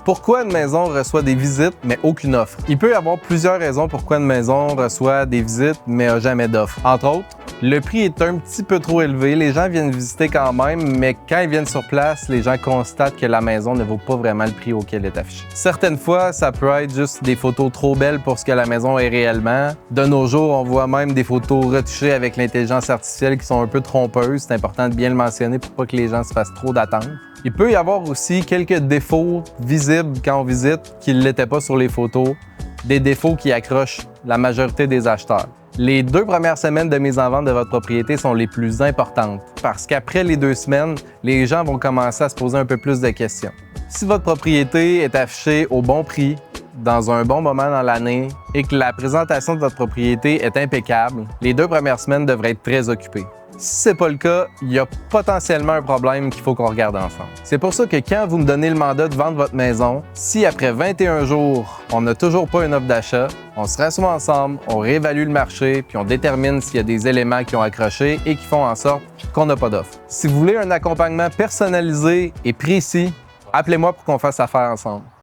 Pourquoi une maison reçoit des visites mais aucune offre? Il peut y avoir plusieurs raisons pourquoi une maison reçoit des visites mais n'a jamais d'offre. Entre autres, le prix est un petit peu trop élevé. Les gens viennent visiter quand même, mais quand ils viennent sur place, les gens constatent que la maison ne vaut pas vraiment le prix auquel elle est affichée. Certaines fois, ça peut être juste des photos trop belles pour ce que la maison est réellement. De nos jours, on voit même des photos retouchées avec l'intelligence artificielle qui sont un peu trompeuses. C'est important de bien le mentionner pour pas que les gens se fassent trop d'attentes. Il peut y avoir aussi quelques défauts visibles quand on visite qui ne l'étaient pas sur les photos, des défauts qui accrochent la majorité des acheteurs. Les 2 premières semaines de mise en vente de votre propriété sont les plus importantes parce qu'après les 2 semaines, les gens vont commencer à se poser un peu plus de questions. Si votre propriété est affichée au bon prix, dans un bon moment dans l'année et que la présentation de votre propriété est impeccable, les 2 premières semaines devraient être très occupées. Si ce n'est pas le cas, il y a potentiellement un problème qu'il faut qu'on regarde ensemble. C'est pour ça que quand vous me donnez le mandat de vendre votre maison, si après 21 jours, on n'a toujours pas une offre d'achat, on se rassoit ensemble, on réévalue le marché, puis on détermine s'il y a des éléments qui ont accroché et qui font en sorte qu'on n'a pas d'offre. Si vous voulez un accompagnement personnalisé et précis, appelez-moi pour qu'on fasse affaire ensemble.